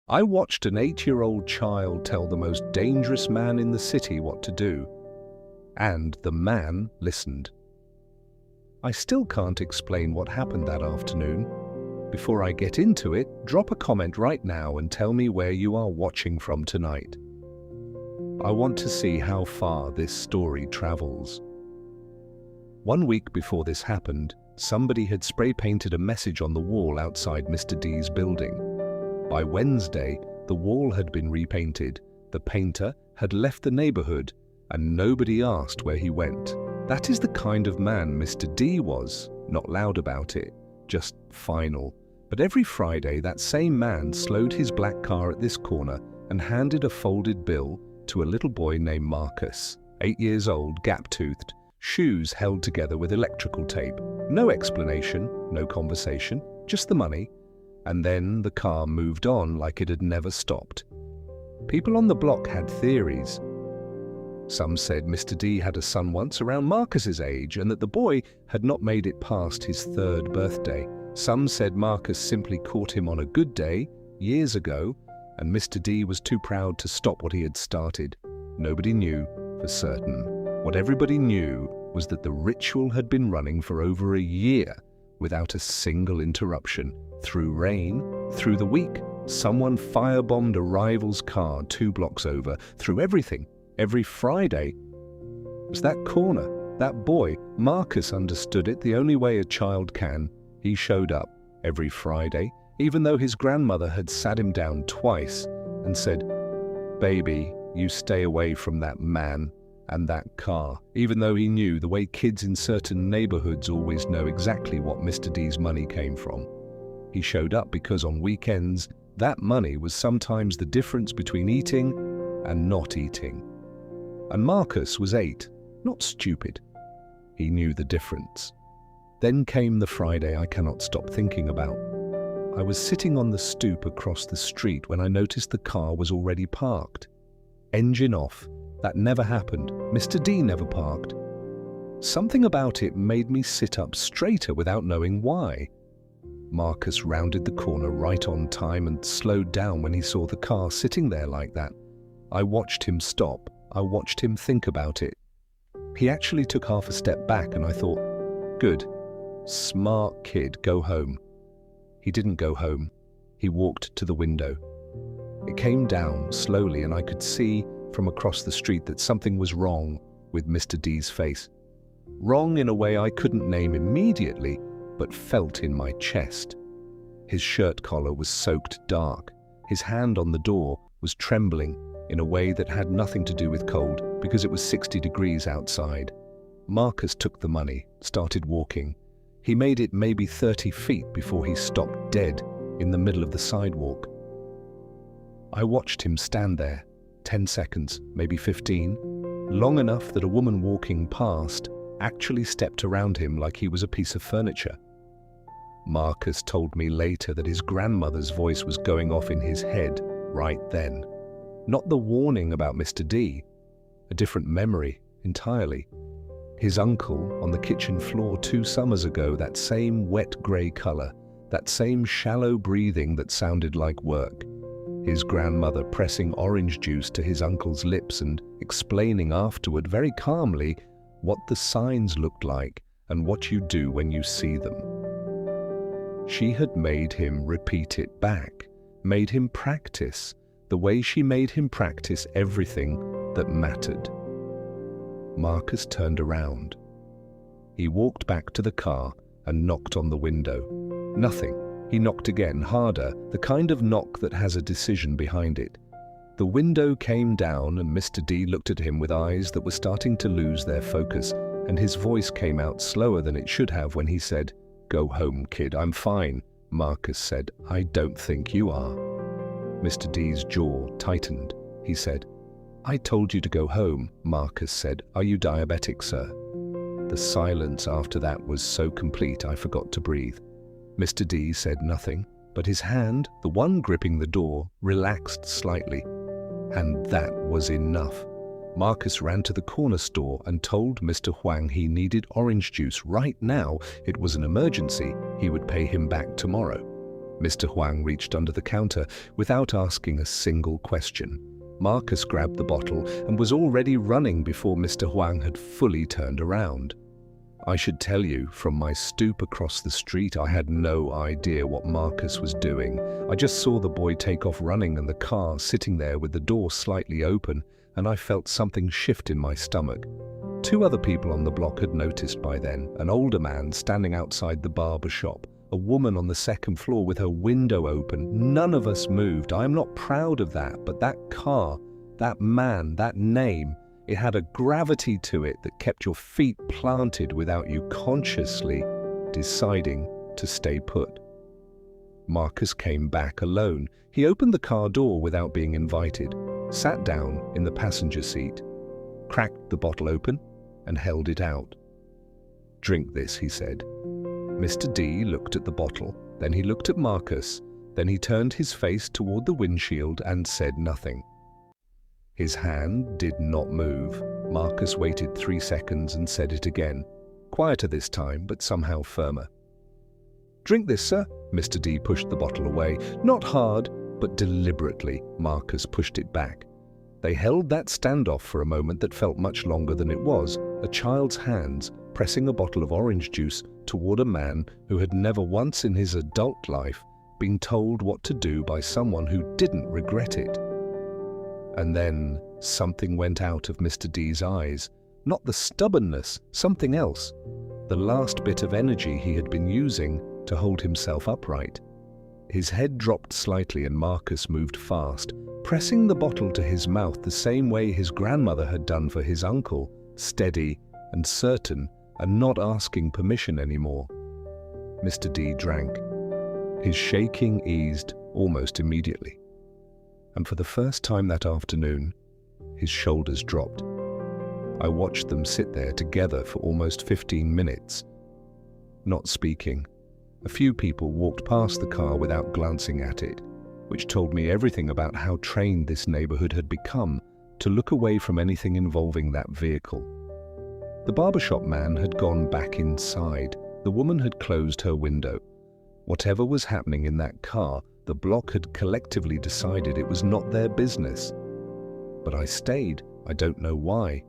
I watched an 8-year-old child tell the most dangerous man in the city what to do, and the man listened. I still can't explain what happened that afternoon. Before I get into it, drop a comment right now and tell me where you are watching from tonight. I want to see how far this story travels. 1 week before this happened, somebody had spray painted a message on the wall outside Mr. D's building. By Wednesday, the wall had been repainted, the painter had left the neighborhood, and nobody asked where he went. That is the kind of man Mr. D was, not loud about it, just final. But every Friday, that same man slowed his black car at this corner and handed a folded bill to a little boy named Marcus, 8 years old, gap-toothed, shoes held together with electrical tape. No explanation, no conversation, just the money. And then the car moved on like it had never stopped. People on the block had theories. Some said Mr. D had a son once around Marcus's age and that the boy had not made it past his 3rd birthday. Some said Marcus simply caught him on a good day, years ago, and Mr. D was too proud to stop what he had started. Nobody knew for certain. What everybody knew was that the ritual had been running for over a year without a single interruption. Through rain, through the week, someone firebombed a rival's car 2 blocks over, through everything. Every Friday was that corner. That boy, Marcus, understood it the only way a child can. He showed up every Friday, even though his grandmother had sat him down twice and said, "Baby, you stay away from that man and that car," even though he knew the way kids in certain neighborhoods always know exactly what Mr. D's money came from. He showed up because on weekends, that money was sometimes the difference between eating and not eating. And Marcus was 8, not stupid. He knew the difference. Then came the Friday I cannot stop thinking about. I was sitting on the stoop across the street when I noticed the car was already parked. Engine off. That never happened. Mr. D never parked. Something about it made me sit up straighter without knowing why. Marcus rounded the corner right on time and slowed down when he saw the car sitting there like that. I watched him stop. I watched him think about it. He actually took half a step back and I thought, good, smart kid, go home. He didn't go home. He walked to the window. It came down slowly and I could see from across the street that something was wrong with Mr. D's face. Wrong in a way I couldn't name immediately, but felt in my chest. His shirt collar was soaked dark. His hand on the door was trembling in a way that had nothing to do with cold because it was 60 degrees outside. Marcus took the money, started walking. He made it maybe 30 feet before he stopped dead in the middle of the sidewalk. I watched him stand there, 10 seconds, maybe 15, long enough that a woman walking past actually stepped around him like he was a piece of furniture. Marcus told me later that his grandmother's voice was going off in his head right then. Not the warning about Mr. D, a different memory entirely. His uncle on the kitchen floor 2 summers ago, that same wet grey colour, that same shallow breathing that sounded like work. His grandmother pressing orange juice to his uncle's lips and explaining afterward very calmly what the signs looked like and what you do when you see them. She had made him repeat it back, made him practice, the way she made him practice everything that mattered. Marcus turned around. He walked back to the car and knocked on the window. Nothing. He knocked again, harder, the kind of knock that has a decision behind it. The window came down and Mr. D looked at him with eyes that were starting to lose their focus, and his voice came out slower than it should have when he said, "Go home, kid, I'm fine." Marcus said, "I don't think you are." Mr. D's jaw tightened. He said, "I told you to go home." Marcus said, "Are you diabetic, sir?" The silence after that was so complete I forgot to breathe. Mr. D said nothing, but his hand, the one gripping the door, relaxed slightly. And that was enough. Marcus ran to the corner store and told Mr. Huang he needed orange juice right now. It was an emergency. He would pay him back tomorrow. Mr. Huang reached under the counter without asking a single question. Marcus grabbed the bottle and was already running before Mr. Huang had fully turned around. I should tell you, from my stoop across the street, I had no idea what Marcus was doing. I just saw the boy take off running and the car sitting there with the door slightly open, and I felt something shift in my stomach. Two other people on the block had noticed by then, an older man standing outside the barber shop, a woman on the second floor with her window open. None of us moved. I am not proud of that, but that car, that man, that name, it had a gravity to it that kept your feet planted without you consciously deciding to stay put. Marcus came back alone. He opened the car door without being invited, sat down in the passenger seat, cracked the bottle open, and held it out. "Drink this," he said. Mr. D looked at the bottle, then he looked at Marcus, then he turned his face toward the windshield and said nothing. His hand did not move. Marcus waited 3 seconds and said it again, quieter this time, but somehow firmer. "Drink this, sir." Mr. D pushed the bottle away. Not hard, but deliberately, Marcus pushed it back. They held that standoff for a moment that felt much longer than it was, a child's hands pressing a bottle of orange juice toward a man who had never once in his adult life been told what to do by someone who didn't regret it. And then something went out of Mr. D's eyes. Not the stubbornness, something else. The last bit of energy he had been using to hold himself upright. His head dropped slightly and Marcus moved fast, pressing the bottle to his mouth the same way his grandmother had done for his uncle, steady and certain and not asking permission anymore. Mr. D drank. His shaking eased almost immediately. And for the first time that afternoon, his shoulders dropped. I watched them sit there together for almost 15 minutes, not speaking. A few people walked past the car without glancing at it, which told me everything about how trained this neighborhood had become to look away from anything involving that vehicle. The barbershop man had gone back inside. The woman had closed her window. Whatever was happening in that car, the block had collectively decided it was not their business. But I stayed. I don't know why.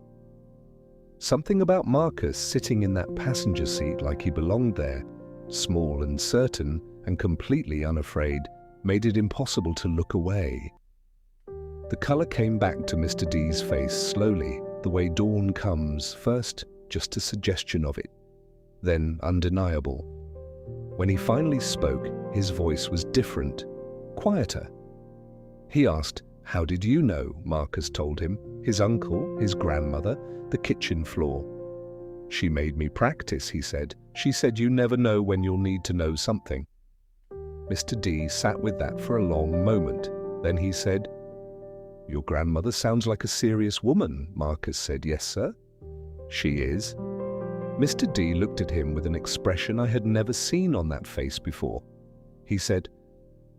Something about Marcus sitting in that passenger seat like he belonged there, small and certain and completely unafraid, made it impossible to look away. The color came back to Mr. D's face slowly, the way dawn comes, first just a suggestion of it, then undeniable. When he finally spoke, his voice was different, quieter. He asked, "How did you know?" Marcus told him. His uncle, his grandmother, the kitchen floor. "She made me practice," he said. "She said you never know when you'll need to know something." Mr. D sat with that for a long moment. Then he said, "Your grandmother sounds like a serious woman." Marcus said, "Yes, sir." "She is." Mr. D looked at him with an expression I had never seen on that face before. He said,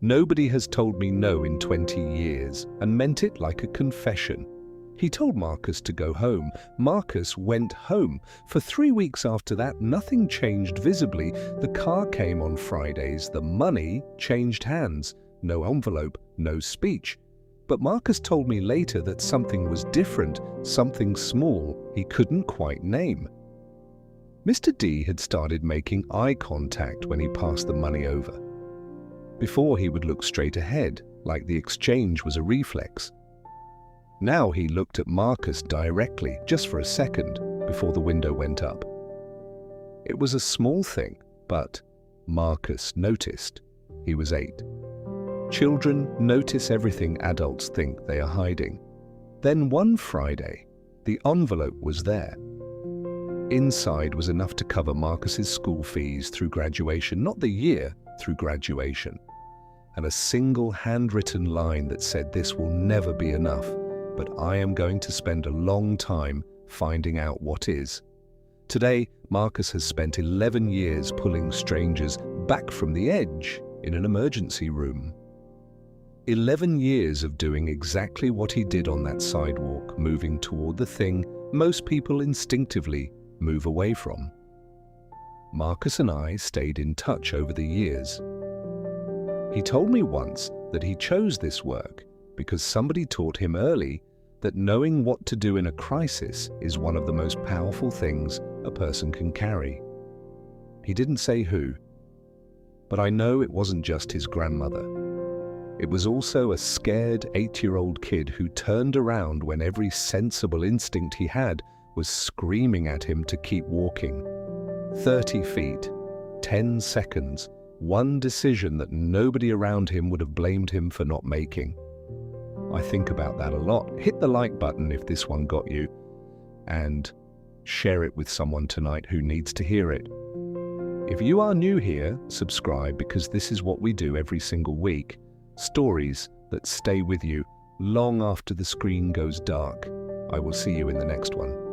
"Nobody has told me no in 20 years," and meant it like a confession. He told Marcus to go home. Marcus went home. For 3 weeks after that, nothing changed visibly. The car came on Fridays. The money changed hands. No envelope, no speech. But Marcus told me later that something was different, something small he couldn't quite name. Mr. D had started making eye contact when he passed the money over. Before he would look straight ahead, like the exchange was a reflex. Now he looked at Marcus directly, just for a second, before the window went up. It was a small thing, but Marcus noticed. He was 8. Children notice everything adults think they are hiding. Then one Friday, the envelope was there. Inside was enough to cover Marcus's school fees through graduation, not the year, through graduation. And a single handwritten line that said, "This will never be enough, but I am going to spend a long time finding out what is." Today, Marcus has spent 11 years pulling strangers back from the edge in an emergency room. 11 years of doing exactly what he did on that sidewalk, moving toward the thing most people instinctively move away from. Marcus and I stayed in touch over the years. He told me once that he chose this work because somebody taught him early that knowing what to do in a crisis is one of the most powerful things a person can carry. He didn't say who, but I know it wasn't just his grandmother. It was also a scared 8-year-old kid who turned around when every sensible instinct he had was screaming at him to keep walking. 30 feet, 10 seconds, one decision that nobody around him would have blamed him for not making. I think about that a lot. Hit the like button if this one got you, and share it with someone tonight who needs to hear it. If you are new here, subscribe, because this is what we do every single week. Stories that stay with you long after the screen goes dark. I will see you in the next one.